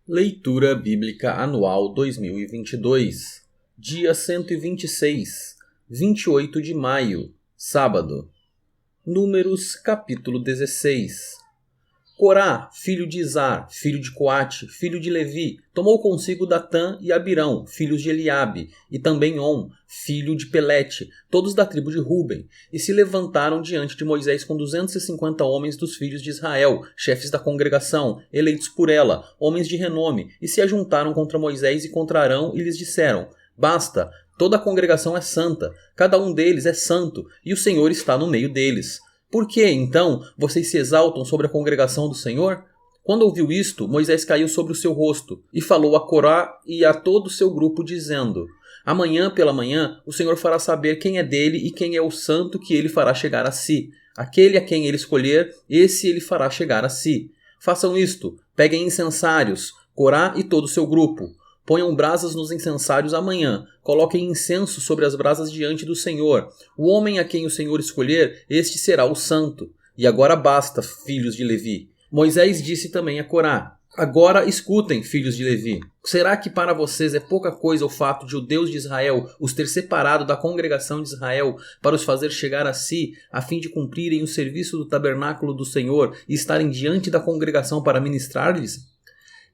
Leitura Bíblica Anual 2022, dia 126, 28 de maio, sábado. Números, capítulo 16. Corá, filho de Izar, filho de Coate, filho de Levi, tomou consigo Datã e Abirão, filhos de Eliabe, e também On, filho de Pelete, todos da tribo de Ruben, e se levantaram diante de Moisés com 250 homens dos filhos de Israel, chefes da congregação, eleitos por ela, homens de renome, e se ajuntaram contra Moisés e contra Arão, e lhes disseram: Basta, toda a congregação é santa, cada um deles é santo, e o Senhor está no meio deles. Por que, então, vocês se exaltam sobre a congregação do Senhor? Quando ouviu isto, Moisés caiu sobre o seu rosto, e falou a Corá e a todo o seu grupo, dizendo: Amanhã pela manhã o Senhor fará saber quem é dele e quem é o santo que ele fará chegar a si. Aquele a quem ele escolher, esse ele fará chegar a si. Façam isto, peguem incensários, Corá e todo o seu grupo. Ponham brasas nos incensários amanhã, coloquem incenso sobre as brasas diante do Senhor. O homem a quem o Senhor escolher, este será o santo. E agora basta, filhos de Levi. Moisés disse também a Corá: Agora escutem, filhos de Levi. Será que para vocês é pouca coisa o fato de o Deus de Israel os ter separado da congregação de Israel para os fazer chegar a si, a fim de cumprirem o serviço do tabernáculo do Senhor e estarem diante da congregação para ministrar-lhes?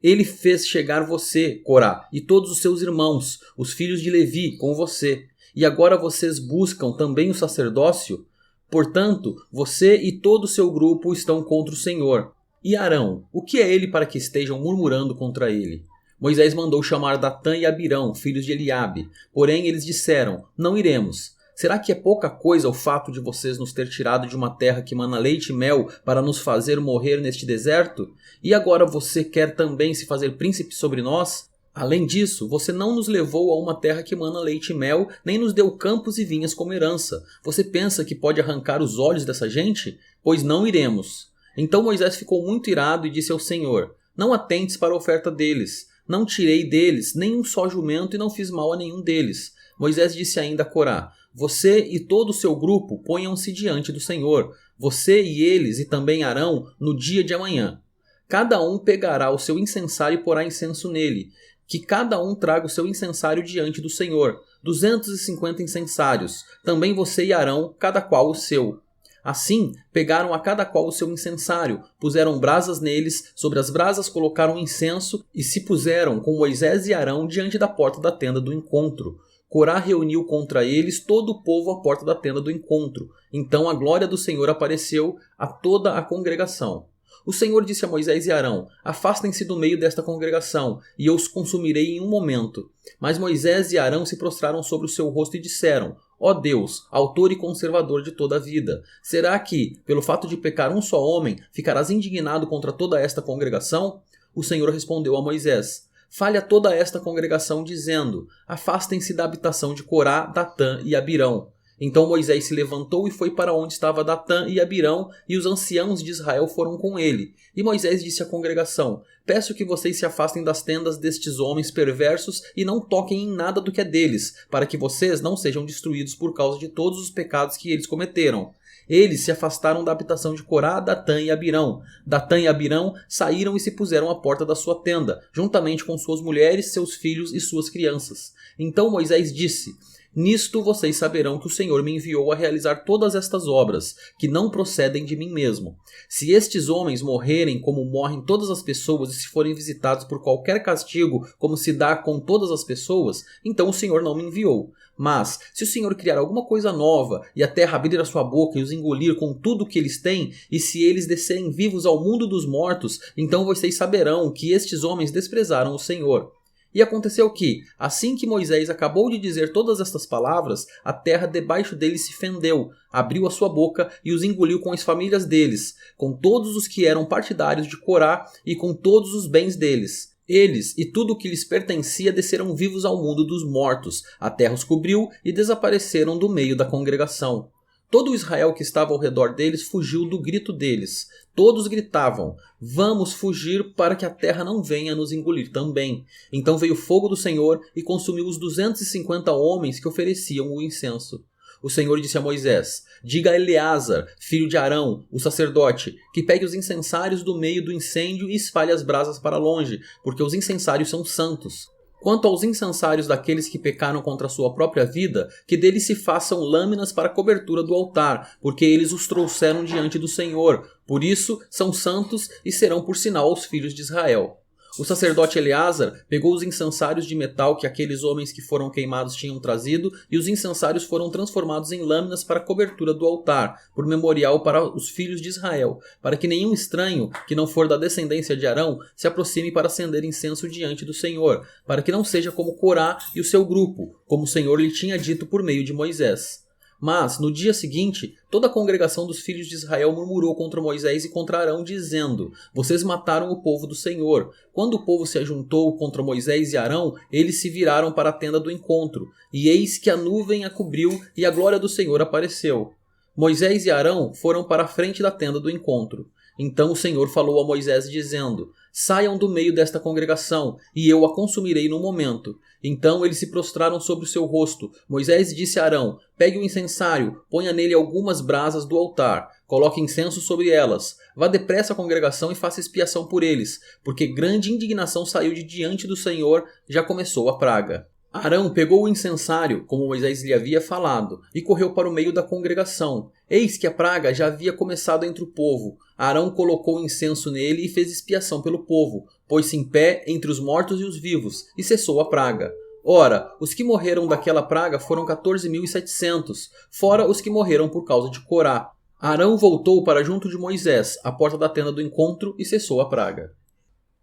Ele fez chegar você, Corá, e todos os seus irmãos, os filhos de Levi, com você. E agora vocês buscam também o sacerdócio? Portanto, você e todo o seu grupo estão contra o Senhor. E Arão, o que é ele para que estejam murmurando contra ele? Moisés mandou chamar Datã e Abirão, filhos de Eliabe. Porém eles disseram: Não iremos. Será que é pouca coisa o fato de vocês nos ter tirado de uma terra que mana leite e mel para nos fazer morrer neste deserto? E agora você quer também se fazer príncipe sobre nós? Além disso, você não nos levou a uma terra que mana leite e mel, nem nos deu campos e vinhas como herança. Você pensa que pode arrancar os olhos dessa gente? Pois não iremos. Então Moisés ficou muito irado e disse ao Senhor: Não atentes para a oferta deles. Não tirei deles nem um só jumento e não fiz mal a nenhum deles. Moisés disse ainda a Corá: Você e todo o seu grupo ponham-se diante do Senhor, você e eles e também Arão, no dia de amanhã. Cada um pegará o seu incensário e porá incenso nele. Que cada um traga o seu incensário diante do Senhor, 250 incensários, também você e Arão, cada qual o seu. Assim, pegaram a cada qual o seu incensário, puseram brasas neles, sobre as brasas colocaram incenso e se puseram com Moisés e Arão diante da porta da tenda do encontro. Corá reuniu contra eles todo o povo à porta da tenda do encontro. Então a glória do Senhor apareceu a toda a congregação. O Senhor disse a Moisés e Arão: Afastem-se do meio desta congregação, e eu os consumirei em um momento. Mas Moisés e Arão se prostraram sobre o seu rosto e disseram: Ó Deus, autor e conservador de toda a vida, será que, pelo fato de pecar um só homem, ficarás indignado contra toda esta congregação? O Senhor respondeu a Moisés: Fale a toda esta congregação, dizendo: Afastem-se da habitação de Corá, Datã e Abirão. Então Moisés se levantou e foi para onde estava Datã e Abirão, e os anciãos de Israel foram com ele. E Moisés disse à congregação: Peço que vocês se afastem das tendas destes homens perversos e não toquem em nada do que é deles, para que vocês não sejam destruídos por causa de todos os pecados que eles cometeram. Eles se afastaram da habitação de Corá, Datã e Abirão. Datã e Abirão saíram e se puseram à porta da sua tenda, juntamente com suas mulheres, seus filhos e suas crianças. Então Moisés disse: Nisto vocês saberão que o Senhor me enviou a realizar todas estas obras, que não procedem de mim mesmo. Se estes homens morrerem como morrem todas as pessoas e se forem visitados por qualquer castigo, como se dá com todas as pessoas, então o Senhor não me enviou. Mas, se o Senhor criar alguma coisa nova, e a terra abrir a sua boca e os engolir com tudo o que eles têm, e se eles descerem vivos ao mundo dos mortos, então vocês saberão que estes homens desprezaram o Senhor. E aconteceu que, assim que Moisés acabou de dizer todas estas palavras, a terra debaixo deles se fendeu, abriu a sua boca e os engoliu com as famílias deles, com todos os que eram partidários de Corá e com todos os bens deles. Eles e tudo o que lhes pertencia desceram vivos ao mundo dos mortos, a terra os cobriu e desapareceram do meio da congregação. Todo o Israel que estava ao redor deles fugiu do grito deles. Todos gritavam: Vamos fugir para que a terra não venha nos engolir também. Então veio o fogo do Senhor e consumiu os 250 homens que ofereciam o incenso. o Senhor disse a Moisés: diga a Eleazar, filho de Arão, o sacerdote, que pegue os incensários do meio do incêndio e espalhe as brasas para longe, porque os incensários são santos. Quanto aos incensários daqueles que pecaram contra a sua própria vida, que deles se façam lâminas para a cobertura do altar, porque eles os trouxeram diante do Senhor. Por isso são santos e serão por sinal aos filhos de Israel. O sacerdote Eleazar pegou os incensários de metal que aqueles homens que foram queimados tinham trazido, e os incensários foram transformados em lâminas para a cobertura do altar, por memorial para os filhos de Israel, para que nenhum estranho, que não for da descendência de Arão, se aproxime para acender incenso diante do Senhor, para que não seja como Corá e o seu grupo, como o Senhor lhe tinha dito por meio de Moisés. Mas, no dia seguinte, toda a congregação dos filhos de Israel murmurou contra Moisés e contra Arão, dizendo: vocês mataram o povo do Senhor. Quando o povo se ajuntou contra Moisés e Arão, eles se viraram para a tenda do encontro, e eis que a nuvem a cobriu e a glória do Senhor apareceu. Moisés e Arão foram para a frente da tenda do encontro. Então o Senhor falou a Moisés, dizendo: saiam do meio desta congregação, e eu a consumirei no momento. Então eles se prostraram sobre o seu rosto. Moisés disse a Arão: pegue o incensário, ponha nele algumas brasas do altar, coloque incenso sobre elas. Vá depressa à congregação e faça expiação por eles, porque grande indignação saiu de diante do Senhor, já começou a praga. Arão pegou o incensário, como Moisés lhe havia falado, e correu para o meio da congregação. Eis que a praga já havia começado entre o povo. Arão colocou incenso nele e fez expiação pelo povo, pôs-se em pé entre os mortos e os vivos, e cessou a praga. Ora, os que morreram daquela praga foram 14.700, fora os que morreram por causa de Corá. Arão voltou para junto de Moisés, à porta da tenda do encontro, e cessou a praga.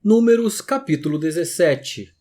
Números capítulo 17.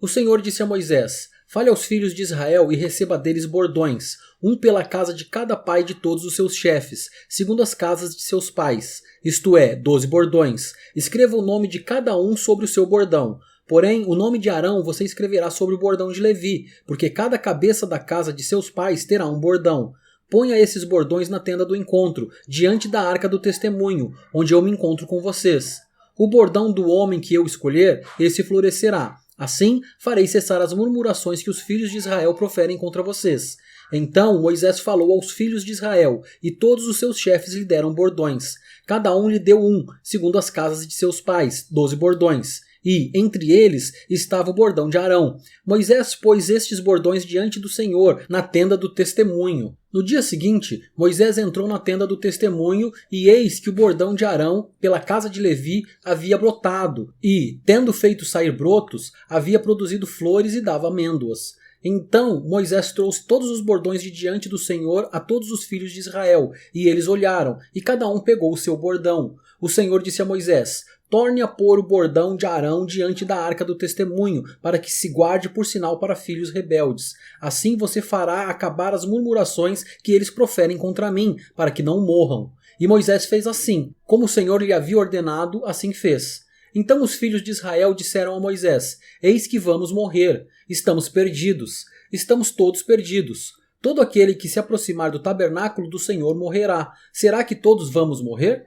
O Senhor disse a Moisés: fale aos filhos de Israel e receba deles bordões, um pela casa de cada pai de todos os seus chefes, segundo as casas de seus pais, isto é, 12 bordões. Escreva o nome de cada um sobre o seu bordão. Porém, o nome de Arão você escreverá sobre o bordão de Levi, porque cada cabeça da casa de seus pais terá um bordão. Ponha esses bordões na tenda do encontro, diante da arca do testemunho, onde eu me encontro com vocês. O bordão do homem que eu escolher, esse florescerá. Assim, farei cessar as murmurações que os filhos de Israel proferem contra vocês. Então Moisés falou aos filhos de Israel, e todos os seus chefes lhe deram bordões. Cada um lhe deu um, segundo as casas de seus pais, 12 bordões. E, entre eles, estava o bordão de Arão. Moisés pôs estes bordões diante do Senhor, na tenda do testemunho. No dia seguinte, Moisés entrou na tenda do testemunho, e eis que o bordão de Arão, pela casa de Levi, havia brotado, e, tendo feito sair brotos, havia produzido flores e dava amêndoas. Então Moisés trouxe todos os bordões de diante do Senhor a todos os filhos de Israel, e eles olharam, e cada um pegou o seu bordão. O Senhor disse a Moisés: torne a pôr o bordão de Arão diante da arca do testemunho, para que se guarde por sinal para filhos rebeldes. Assim você fará acabar as murmurações que eles proferem contra mim, para que não morram. E Moisés fez assim, como o Senhor lhe havia ordenado, assim fez. Então os filhos de Israel disseram a Moisés: eis que vamos morrer, estamos perdidos, estamos todos perdidos. Todo aquele que se aproximar do tabernáculo do Senhor morrerá. Será que todos vamos morrer?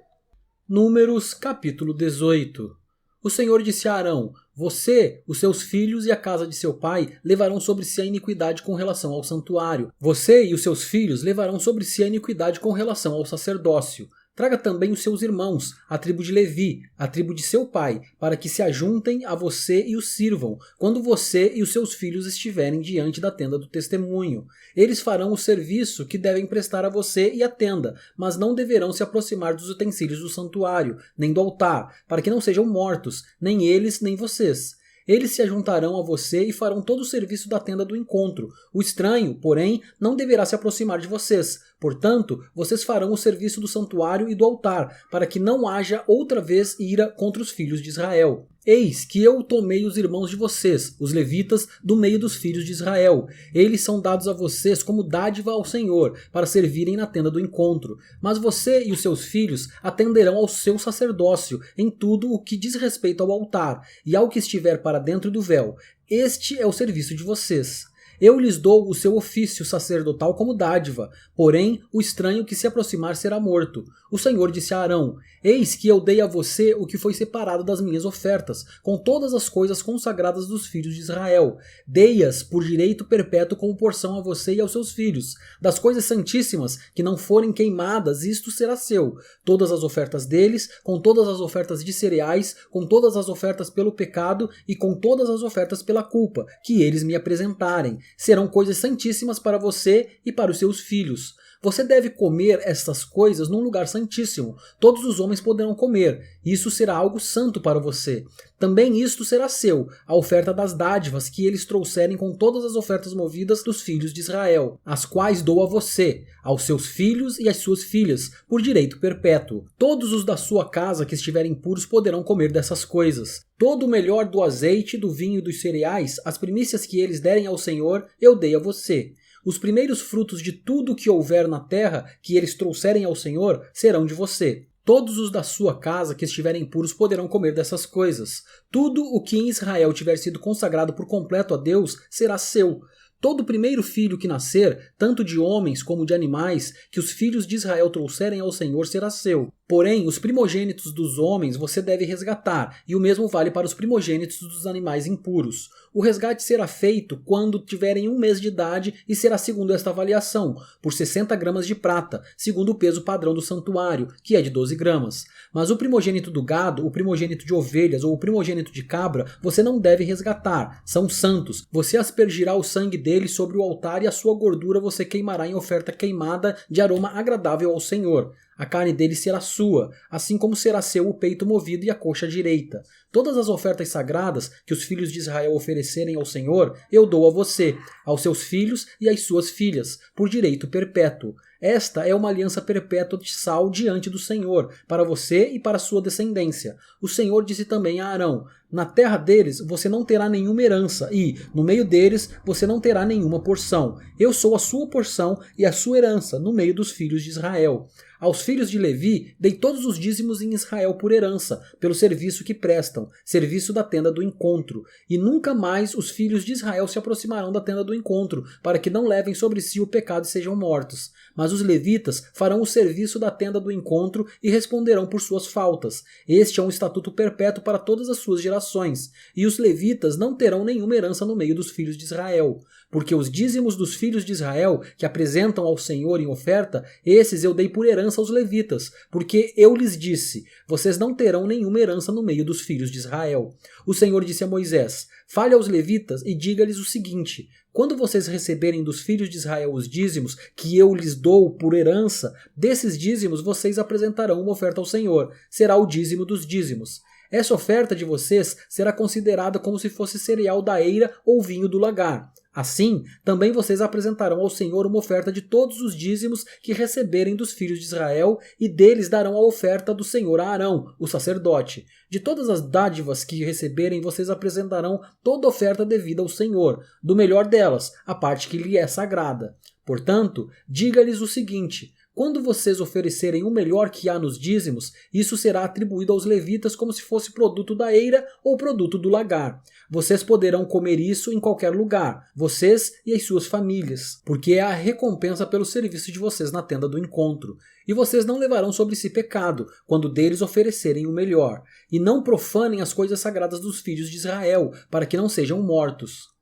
Números capítulo 18. O Senhor disse a Arão: você, os seus filhos e a casa de seu pai levarão sobre si a iniquidade com relação ao santuário. Você e os seus filhos levarão sobre si a iniquidade com relação ao sacerdócio. Traga também os seus irmãos, a tribo de Levi, a tribo de seu pai, para que se ajuntem a você e os sirvam, quando você e os seus filhos estiverem diante da tenda do testemunho. Eles farão o serviço que devem prestar a você e à tenda, mas não deverão se aproximar dos utensílios do santuário, nem do altar, para que não sejam mortos, nem eles, nem vocês. Eles se ajuntarão a você e farão todo o serviço da tenda do encontro. O estranho, porém, não deverá se aproximar de vocês. Portanto, vocês farão o serviço do santuário e do altar, para que não haja outra vez ira contra os filhos de Israel. Eis que eu tomei os irmãos de vocês, os levitas, do meio dos filhos de Israel. Eles são dados a vocês como dádiva ao Senhor, para servirem na tenda do encontro. Mas você e os seus filhos atenderão ao seu sacerdócio, em tudo o que diz respeito ao altar, e ao que estiver para dentro do véu. Este é o serviço de vocês. Eu lhes dou o seu ofício sacerdotal como dádiva, porém o estranho que se aproximar será morto. O Senhor disse a Arão: Eis que eu dei a você o que foi separado das minhas ofertas, com todas as coisas consagradas dos filhos de Israel. Dei-as por direito perpétuo como porção a você e aos seus filhos. Das coisas santíssimas que não forem queimadas, isto será seu. Todas as ofertas deles, com todas as ofertas de cereais, com todas as ofertas pelo pecado e com todas as ofertas pela culpa, que eles me apresentarem, serão coisas santíssimas para você e para os seus filhos. Você deve comer estas coisas num lugar santíssimo. Todos os homens poderão comer. Isso será algo santo para você. Também isto será seu, a oferta das dádivas que eles trouxerem com todas as ofertas movidas dos filhos de Israel, as quais dou a você, aos seus filhos e às suas filhas, por direito perpétuo. Todos os da sua casa que estiverem puros poderão comer dessas coisas. Todo o melhor do azeite, do vinho e dos cereais, as primícias que eles derem ao Senhor, eu dei a você. Os primeiros frutos de tudo que houver na terra que eles trouxerem ao Senhor serão de você. Todos os da sua casa que estiverem puros poderão comer dessas coisas. Tudo o que em Israel tiver sido consagrado por completo a Deus será seu. Todo primeiro filho que nascer, tanto de homens como de animais, que os filhos de Israel trouxerem ao Senhor será seu. Porém, os primogênitos dos homens você deve resgatar, e o mesmo vale para os primogênitos dos animais impuros. O resgate será feito quando tiverem 1 mês de idade e será segundo esta avaliação, por 60 gramas de prata, segundo o peso padrão do santuário, que é de 12 gramas. Mas o primogênito do gado, o primogênito de ovelhas ou o primogênito de cabra, você não deve resgatar, são santos. Você aspergirá o sangue deles sobre o altar e a sua gordura você queimará em oferta queimada de aroma agradável ao Senhor. A carne dele será sua, assim como será seu o peito movido e a coxa direita. Todas as ofertas sagradas que os filhos de Israel oferecerem ao Senhor, eu dou a você, aos seus filhos e às suas filhas, por direito perpétuo. Esta é uma aliança perpétua de sal diante do Senhor, para você e para sua descendência. O Senhor disse também a Arão: na terra deles você não terá nenhuma herança e, no meio deles, você não terá nenhuma porção. Eu sou a sua porção e a sua herança no meio dos filhos de Israel. Aos filhos de Levi dei todos os dízimos em Israel por herança, pelo serviço que prestam, serviço da tenda do encontro. E nunca mais os filhos de Israel se aproximarão da tenda do encontro, para que não levem sobre si o pecado e sejam mortos. Mas os levitas farão o serviço da tenda do encontro e responderão por suas faltas. Este é um estatuto perpétuo para todas as suas gerações. E os levitas não terão nenhuma herança no meio dos filhos de Israel. Porque os dízimos dos filhos de Israel, que apresentam ao Senhor em oferta, esses eu dei por herança aos levitas, porque eu lhes disse: vocês não terão nenhuma herança no meio dos filhos de Israel. O Senhor disse a Moisés: fale aos levitas e diga-lhes o seguinte: quando vocês receberem dos filhos de Israel os dízimos que eu lhes dou por herança, desses dízimos vocês apresentarão uma oferta ao Senhor. Será o dízimo dos dízimos. Essa oferta de vocês será considerada como se fosse cereal da eira ou vinho do lagar. Assim, também vocês apresentarão ao Senhor uma oferta de todos os dízimos que receberem dos filhos de Israel, e deles darão a oferta do Senhor a Arão, o sacerdote. De todas as dádivas que receberem, vocês apresentarão toda oferta devida ao Senhor, do melhor delas, a parte que lhe é sagrada. Portanto, diga-lhes o seguinte: quando vocês oferecerem o melhor que há nos dízimos, isso será atribuído aos levitas como se fosse produto da eira ou produto do lagar. Vocês poderão comer isso em qualquer lugar, vocês e as suas famílias, porque é a recompensa pelo serviço de vocês na tenda do encontro. E vocês não levarão sobre si pecado, quando deles oferecerem o melhor. E não profanem as coisas sagradas dos filhos de Israel, para que não sejam mortos.